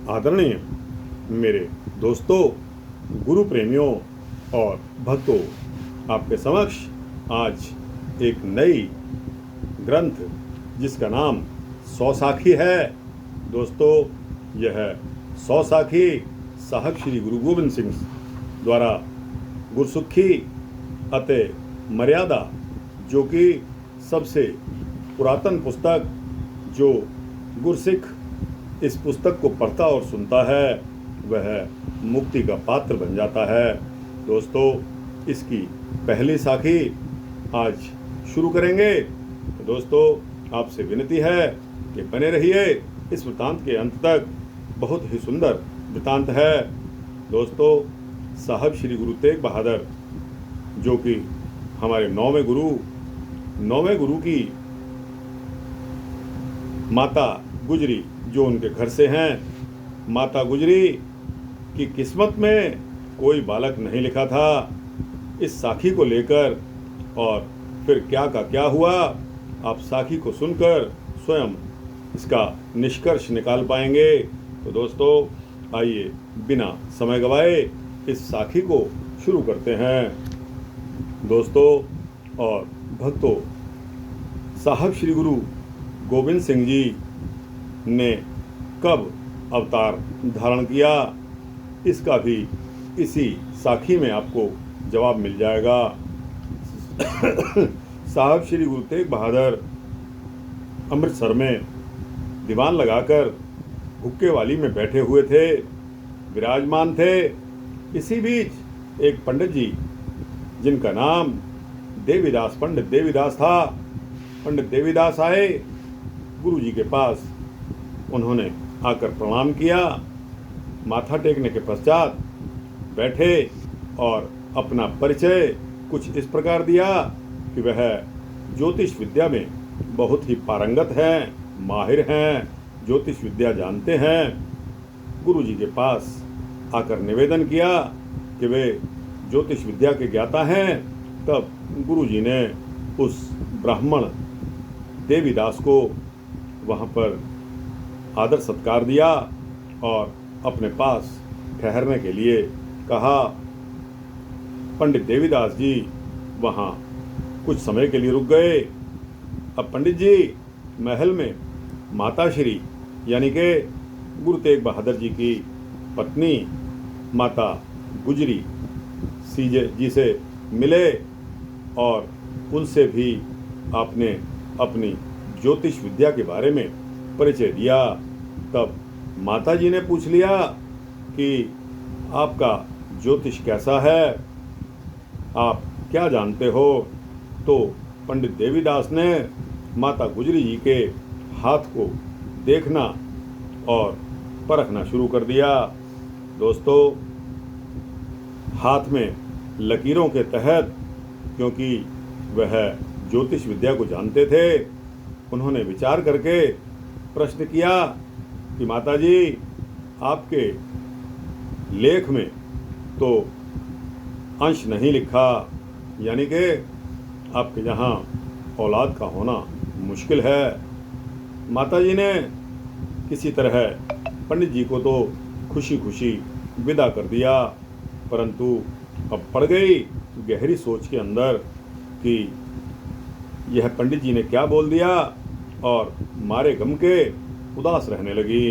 आदरणीय मेरे दोस्तों, गुरु प्रेमियों और भक्तों, आपके समक्ष आज एक नई ग्रंथ जिसका नाम सौसाखी है। दोस्तों, यह सौसाखी साहब श्री गुरु गोबिंद सिंह द्वारा गुरसुखी अते मर्यादा, जो कि सबसे पुरातन पुस्तक, जो गुरसिख इस पुस्तक को पढ़ता और सुनता है वह मुक्ति का पात्र बन जाता है। दोस्तों, इसकी पहली साखी आज शुरू करेंगे। तो दोस्तों, आपसे विनती है कि बने रहिए इस वृतांत के अंत तक। बहुत ही सुंदर वृतांत है। दोस्तों, साहब श्री गुरु तेग बहादुर, जो कि हमारे नौवें गुरु की माता गुजरी, जो उनके घर से हैं, माता गुजरी की किस्मत में कोई बालक नहीं लिखा था। इस साखी को लेकर और फिर क्या का क्या हुआ, आप साखी को सुनकर स्वयं इसका निष्कर्ष निकाल पाएंगे। तो दोस्तों, आइए बिना समय गवाए इस साखी को शुरू करते हैं। दोस्तों और भक्तों, साहब श्री गुरु गोबिंद सिंह जी ने कब अवतार धारण किया, इसका भी इसी साखी में आपको जवाब मिल जाएगा। साहब श्री गुरु तेग बहादुर अमृतसर में दीवान लगाकर हुक्के वाली में बैठे हुए थे, विराजमान थे। इसी बीच एक पंडित जी, जिनका नाम देवीदास, पंडित देवीदास था, पंडित देवीदास आए गुरु जी के पास। उन्होंने आकर प्रणाम किया, माथा टेकने के पश्चात बैठे और अपना परिचय कुछ इस प्रकार दिया कि वह ज्योतिष विद्या में बहुत ही पारंगत हैं, माहिर हैं, ज्योतिष विद्या जानते हैं। गुरु जी के पास आकर निवेदन किया कि वे ज्योतिष विद्या के ज्ञाता हैं। तब गुरु जी ने उस ब्राह्मण देवीदास को वहाँ पर आदर सत्कार दिया और अपने पास ठहरने के लिए कहा। पंडित देवीदास जी वहाँ कुछ समय के लिए रुक गए। अब पंडित जी महल में माता श्री, यानी कि गुरु तेग बहादुर जी की पत्नी माता गुजरी जी से मिले और उनसे भी आपने अपनी ज्योतिष विद्या के बारे में परिचय दिया। तब माता जी ने पूछ लिया कि आपका ज्योतिष कैसा है, आप क्या जानते हो। तो पंडित देवीदास ने माता गुजरी जी के हाथ को देखना और परखना शुरू कर दिया। दोस्तों, हाथ में लकीरों के तहत, क्योंकि वह ज्योतिष विद्या को जानते थे, उन्होंने विचार करके प्रश्न किया कि माता जी, आपके लेख में तो अंश नहीं लिखा, यानी कि आपके यहाँ औलाद का होना मुश्किल है। माता जी ने किसी तरह पंडित जी को तो खुशी खुशी विदा कर दिया, परंतु अब पड़ गई गहरी सोच के अंदर कि यह पंडित जी ने क्या बोल दिया, और मारे गम के उदास रहने लगी।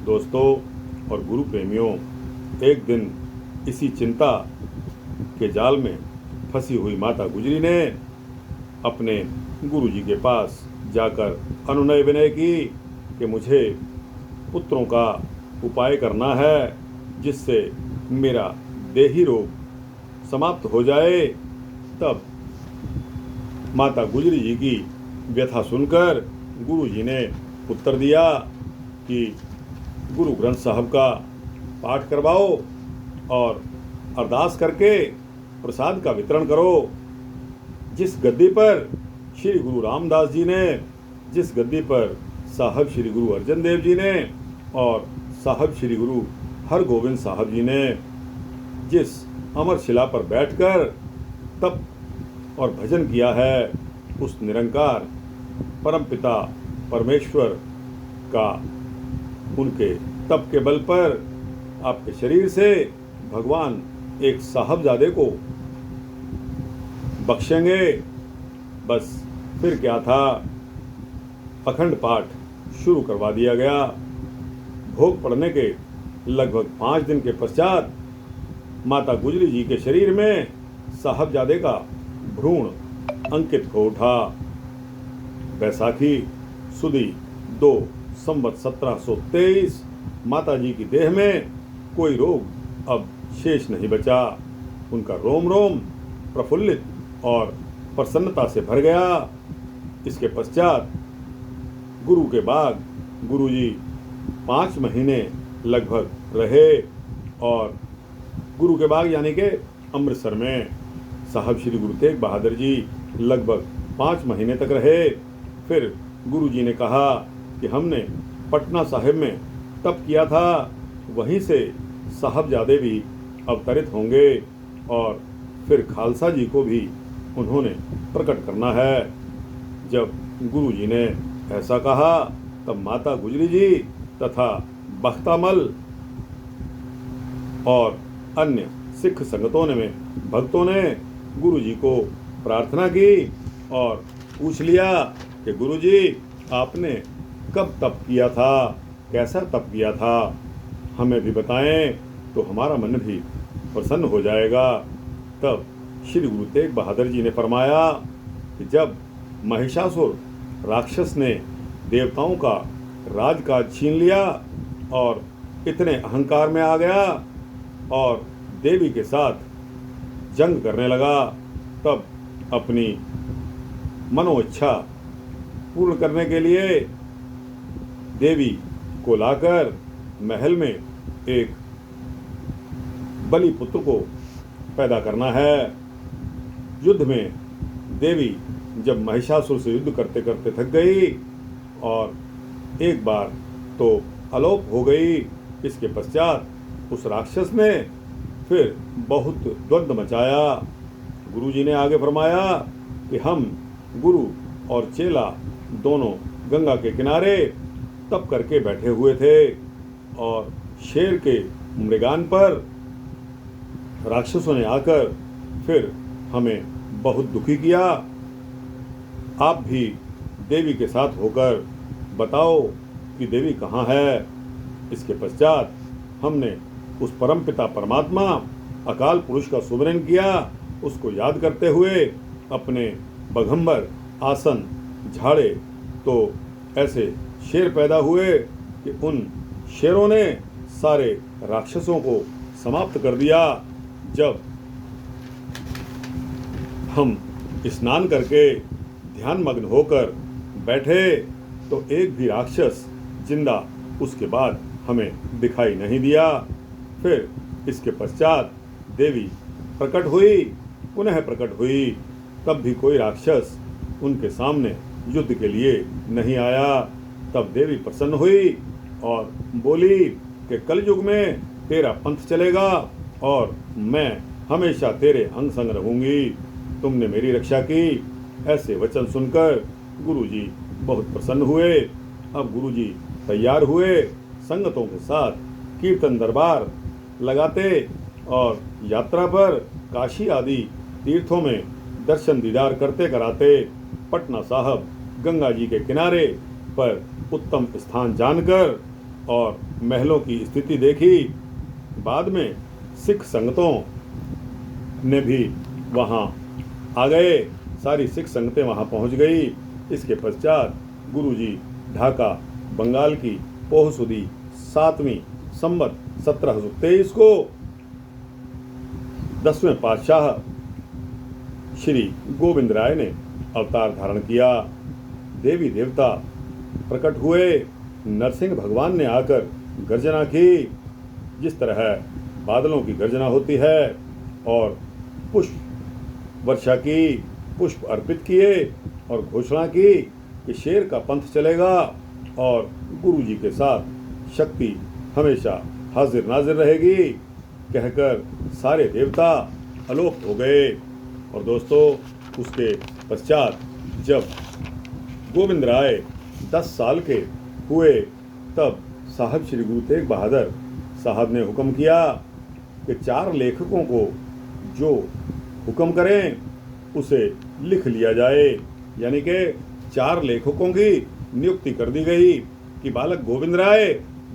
दोस्तों और गुरु प्रेमियों, एक दिन इसी चिंता के जाल में फंसी हुई माता गुजरी ने अपने गुरु जी के पास जाकर अनुनय विनय की कि मुझे पुत्रों का उपाय करना है, जिससे मेरा देही रोग समाप्त हो जाए। तब माता गुजरी जी की व्यथा सुनकर गुरु जी ने उत्तर दिया कि गुरु ग्रंथ साहब का पाठ करवाओ और अरदास करके प्रसाद का वितरण करो। जिस गद्दी पर श्री गुरु रामदास जी ने, जिस गद्दी पर साहब श्री गुरु अर्जन देव जी ने और साहब श्री गुरु हरगोविंद साहब जी ने जिस अमर शिला पर बैठकर तप और भजन किया है, उस निरंकार परमपिता परमेश्वर का उनके तप के बल पर आपके शरीर से भगवान एक साहबजादे को बख्शेंगे। बस फिर क्या था, अखंड पाठ शुरू करवा दिया गया। भोग पड़ने के लगभग 5 दिन के पश्चात माता गुजरी जी के शरीर में साहबजादे का भ्रूण अंकित हो उठा। बैसाखी सुदी 2 संवत 1723 माता जी की देह में कोई रोग अब शेष नहीं बचा। उनका रोम रोम प्रफुल्लित और प्रसन्नता से भर गया। इसके पश्चात गुरु के बाद गुरुजी 5 महीने लगभग रहे और गुरु के बाग यानी के अमृतसर में साहब श्री गुरु तेग बहादुर जी लगभग 5 महीने तक रहे। फिर गुरु जी ने कहा कि हमने पटना साहिब में तप किया था, वहीं से साहबजादे भी अवतरित होंगे और फिर खालसा जी को भी उन्होंने प्रकट करना है। जब गुरु जी ने ऐसा कहा तब माता गुजरी जी तथा बख्तामल और अन्य सिख संगतों ने भक्तों ने गुरु जी को प्रार्थना की और पूछ लिया कि गुरु जी आपने कब तप किया था, कैसा तप किया था, हमें भी बताएं तो हमारा मन भी प्रसन्न हो जाएगा। तब श्री गुरु तेग बहादुर जी ने फरमाया कि जब महिषासुर राक्षस ने देवताओं का राजकाज छीन लिया और इतने अहंकार में आ गया और देवी के साथ जंग करने लगा, तब अपनी मनोइच्छा पूर्ण करने के लिए देवी को लाकर महल में एक बलि पुत्र को पैदा करना है। युद्ध में देवी जब महिषासुर से युद्ध करते करते थक गई और एक बार तो अलोप हो गई, इसके पश्चात उस राक्षस ने फिर बहुत द्वंद्व मचाया। गुरुजी ने आगे फरमाया कि हम गुरु और चेला दोनों गंगा के किनारे तप करके बैठे हुए थे और शेर के मृगान पर राक्षसों ने आकर फिर हमें बहुत दुखी किया। आप भी देवी के साथ होकर बताओ कि देवी कहाँ है। इसके पश्चात हमने उस परमपिता परमात्मा अकाल पुरुष का सुमिरन किया। उसको याद करते हुए अपने बघंबर आसन झाड़े तो ऐसे शेर पैदा हुए कि उन शेरों ने सारे राक्षसों को समाप्त कर दिया। जब हम स्नान करके ध्यान मग्न होकर बैठे तो एक भी राक्षस जिंदा उसके बाद हमें दिखाई नहीं दिया। फिर इसके पश्चात देवी प्रकट हुई, पुनः प्रकट हुई, तब भी कोई राक्षस उनके सामने युद्ध के लिए नहीं आया। तब देवी प्रसन्न हुई और बोली कि कलयुग में तेरा पंथ चलेगा और मैं हमेशा तेरे अंग संग रहूंगी। तुमने मेरी रक्षा की। ऐसे वचन सुनकर गुरुजी बहुत प्रसन्न हुए। अब गुरुजी तैयार हुए, संगतों के साथ कीर्तन दरबार लगाते और यात्रा पर काशी आदि तीर्थों में दर्शन दीदार करते कराते पटना साहब गंगा जी के किनारे पर उत्तम स्थान जानकर और महलों की स्थिति देखी। बाद में सिख संगतों ने भी वहाँ आ गए, सारी सिख संगतें वहाँ पहुँच गई। इसके पश्चात गुरुजी ढाका बंगाल की पोह सुदी 7वीं संवत 1723 को 10वें पातशाह श्री गोविंद राय ने अवतार धारण किया। देवी देवता प्रकट हुए। नरसिंह भगवान ने आकर गर्जना की, जिस तरह बादलों की गर्जना होती है, और पुष्प वर्षा की, पुष्प अर्पित किए और घोषणा की कि शेर का पंथ चलेगा और गुरु जी के साथ शक्ति हमेशा हाजिर नाजिर रहेगी, कहकर सारे देवता अलोप हो गए। और दोस्तों, उसके पश्चात जब गोविंद राय 10 साल के हुए तब साहब श्री गुरु तेग बहादुर साहब ने हुक्म किया कि 4 लेखकों को जो हुक्म करें उसे लिख लिया जाए। यानी कि 4 लेखकों की नियुक्ति कर दी गई कि बालक गोविंद राय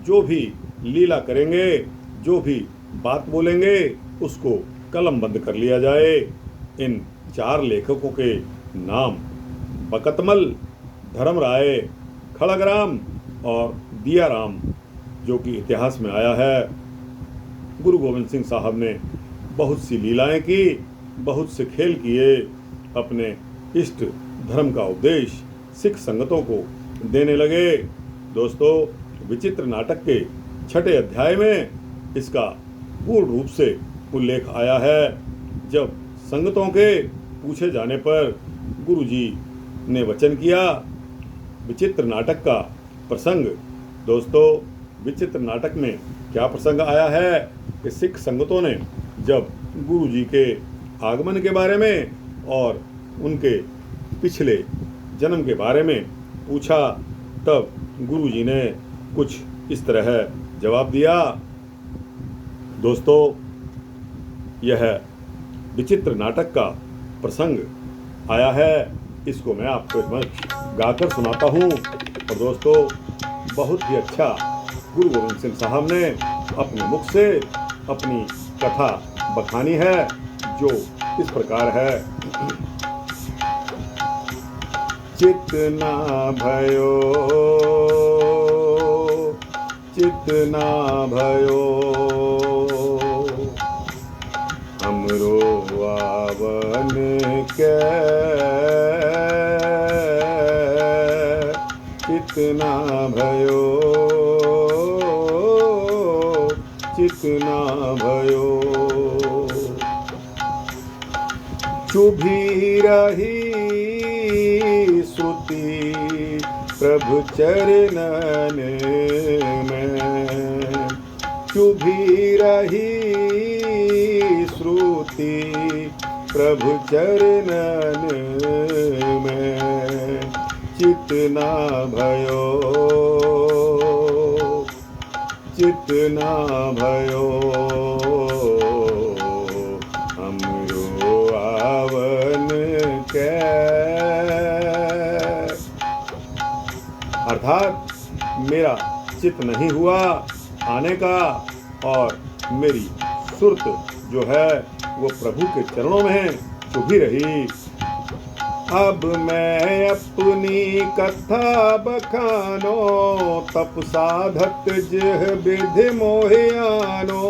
जो भी लीला करेंगे, जो भी बात बोलेंगे, उसको कलमबंद कर लिया जाए। इन 4 लेखकों के नाम बकतमल, धर्मराय, खड़गराम और दियाराम, जो कि इतिहास में आया है। गुरु गोविंद सिंह साहब ने बहुत सी लीलाएं की, बहुत से खेल किए, अपने इष्ट धर्म का उपदेश सिख संगतों को देने लगे। दोस्तों, विचित्र नाटक के 6ठे अध्याय में इसका पूर्ण रूप से उल्लेख आया है। जब संगतों के पूछे जाने पर गुरु जी ने वचन किया, विचित्र नाटक का प्रसंग। दोस्तों, विचित्र नाटक में क्या प्रसंग आया है कि सिख संगतों ने जब गुरु जी के आगमन के बारे में और उनके पिछले जन्म के बारे में पूछा, तब गुरु जी ने कुछ इस तरह जवाब दिया। दोस्तों, यह विचित्र नाटक का प्रसंग आया है, इसको मैं आपको गाकर सुनाता हूँ। और दोस्तों, बहुत ही अच्छा गुरु गोविंद सिंह साहब ने अपने मुख से अपनी कथा बखानी है, जो इस प्रकार है। चितना भयो, चितना भयो, हमरो आवन के, चितना भयो, चितना भयो, चुभी रही श्रुति प्रभु चरणन में, चुभी रही श्रुति प्रभु चरणन में, चितना भयो, चितना भयो, हमरो आवन के। अर्थात मेरा चित नहीं हुआ आने का, और मेरी सुरत जो है वो प्रभु के चरणों में चुभी रही। अब मैं अपनी कथा बखानो, तप साधत जिह विधि मोहियानो।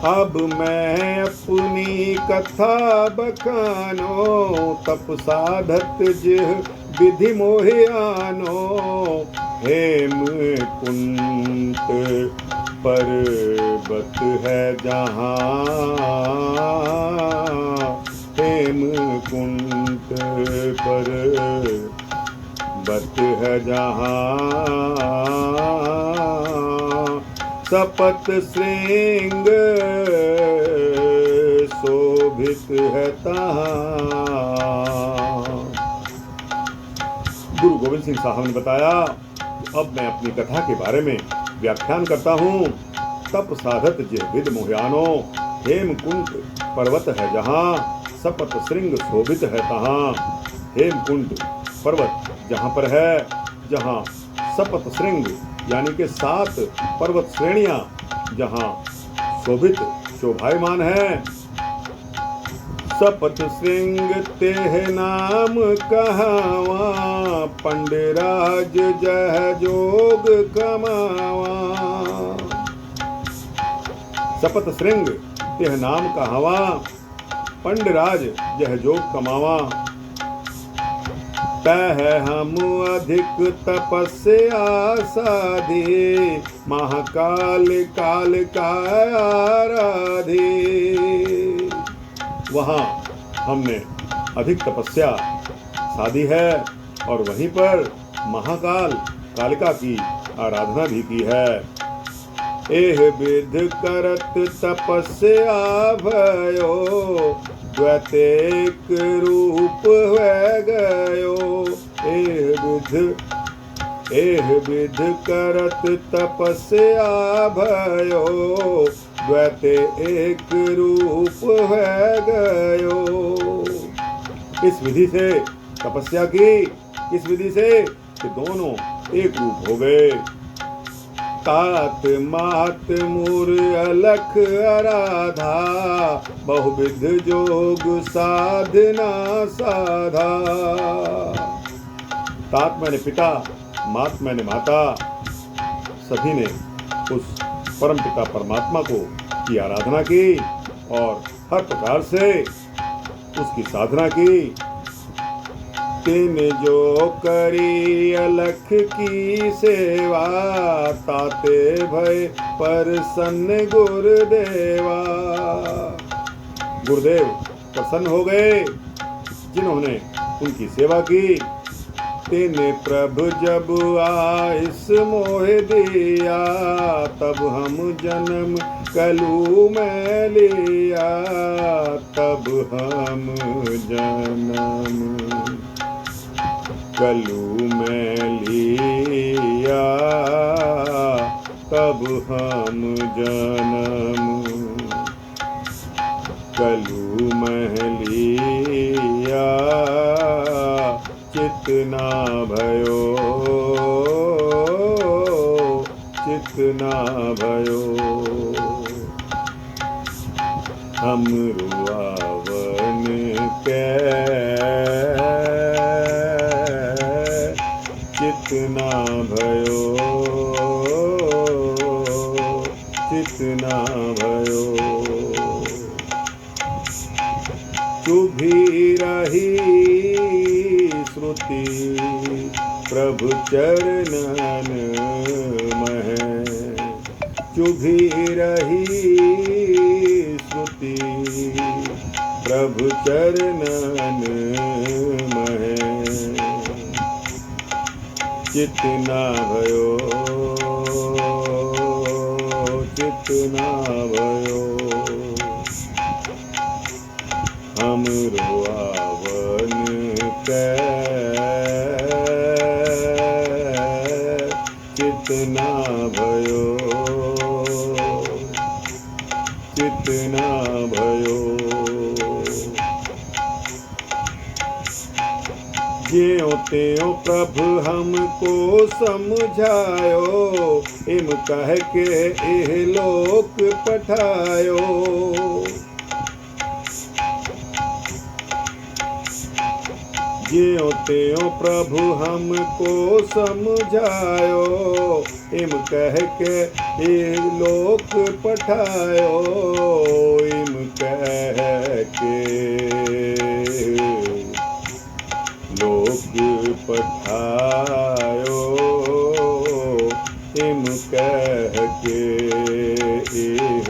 अब मैं अपनी कथा बखानो, तप साधत जिह विधि मोहियानो। हेम कुंट पर्वत है जहाँ, हेम कुंट पर्वत है जहाँ, सपत श्रृंग शोभित है तहाँ। गुरु गोविंद सिंह साहब ने बताया, अब मैं अपनी कथा के बारे में व्याख्यान करता हूँ। तप साधत जिह विधि मोहियानो, हेमकुंट पर्वत है जहाँ, सपत श्रृंग शोभित है तहाँ। हेमकुंट पर्वत जहाँ पर है, जहाँ सपत श्रृंग यानी कि 7 पर्वत श्रेणियाँ जहाँ शोभित शोभायमान है। सपत श्रृंग तेह नाम कहावा, पंडराज जह जोग कमावा। सपत श्रृंग तेह नाम कहावा, पंडराज जह जोग कमावा। तह हम अधिक तपस्या साधे, महाकाल काल का आराधे। वहाँ हमने अधिक तपस्या साधी है और वहीं पर महाकाल कालिका की आराधना भी की है। एह विध करत तपस्या भयो, द्वैतेक रूप है गयो। एह विध एह विध करत तपस्या भयो, द्वैते एक रूप है गयो। इस विधि से तपस्या की, इस विधि से कि दोनों एक रूप हो गए। तात मात मूर अलख आराधा, बहुविध जोग साधना साधा। तात मैंने पिता, मात मैंने माता, सभी ने उस परम पिता परमात्मा को की आराधना की और हर प्रकार से उसकी साधना की। तिन जो करी अलख की सेवा, ताते भय प्रसन्न गुरुदेवा। गुरुदेव प्रसन्न हो गए जिन्होंने उनकी सेवा की। तिन प्रभु जब आइस मोह दिया, तब हम जन्म कलू में लिया, तब हम जन्म कलू में लिया, तब हम जन्म कलू में लिया। चितना भयो, चितना भयो, हम रुआवन के चितना भयो, चितना भयो। चुभी रही श्रुति प्रभु चरणन मह, चुभी रही श्रुति प्रभु चरणन मह। चितना भयो, चितना भयो, हम रुआवन के चितना भयो, चितना भयो। ज्यों त्यों प्रभु हमको समझायो, इम कह के एह लोक पठायो। ज्यों त्यों प्रभु हमको समझायो, इम कह के एह लोक पठायो, इम कह के लोक पठायो, इम कह के एह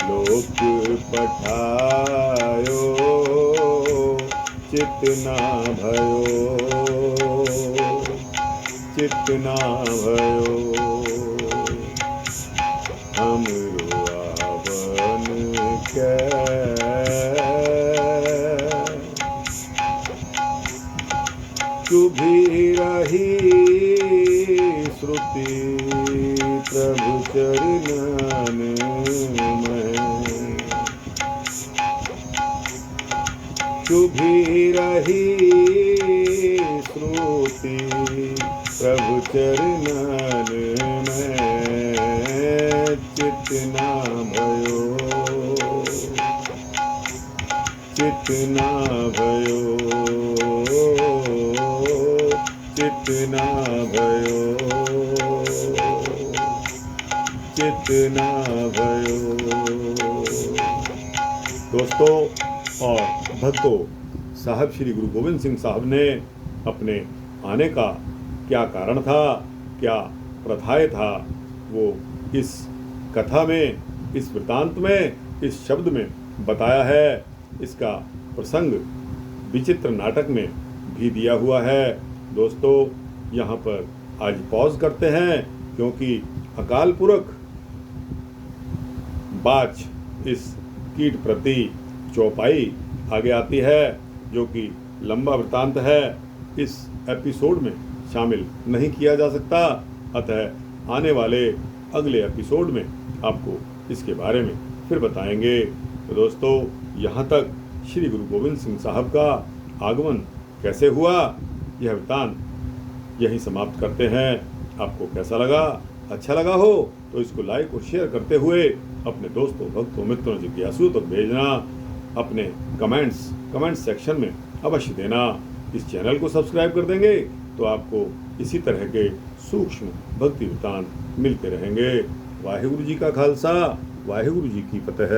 लोक पठायो। चितना भयो, चितना भयो, हम रुआवन के चुभी रही श्रुति प्रभु चरणन में। चुभी रही श्रुति प्रभु चरणन में। चितना भयो, चितना भयो, चितना भयो, चितना भयो। दोस्तों और भक्तों, साहब श्री गुरु गोविंद सिंह साहब ने अपने आने का क्या कारण था, क्या प्रथाएं था, वो इस कथा में, इस वृतांत में, इस शब्द में बताया है। इसका प्रसंग विचित्र नाटक में भी दिया हुआ है। दोस्तों यहाँ पर आज पॉज करते हैं, क्योंकि अकाल पुरख बाच इस कीट प्रति चौपाई आगे आती है, जो कि लंबा वृतांत है। इस एपिसोड में शामिल नहीं किया जा सकता। अतः आने वाले अगले एपिसोड में आपको इसके बारे में फिर बताएंगे। तो दोस्तों, यहाँ तक श्री गुरु गोविंद सिंह साहब का आगमन कैसे हुआ, यह वृत्तांत यहीं समाप्त करते हैं। आपको कैसा लगा? अच्छा लगा हो तो इसको लाइक और शेयर करते हुए अपने दोस्तों, भक्तों, मित्रों, जिज्ञासुओं तक भेजना। अपने कमेंट सेक्शन में अवश्य देना। इस चैनल को सब्सक्राइब कर देंगे तो आपको इसी तरह के सूक्ष्म भक्ति वृत्तांत मिलते रहेंगे। वाहिगुरु जी का खालसा, वाहिगुरु जी की फतेह।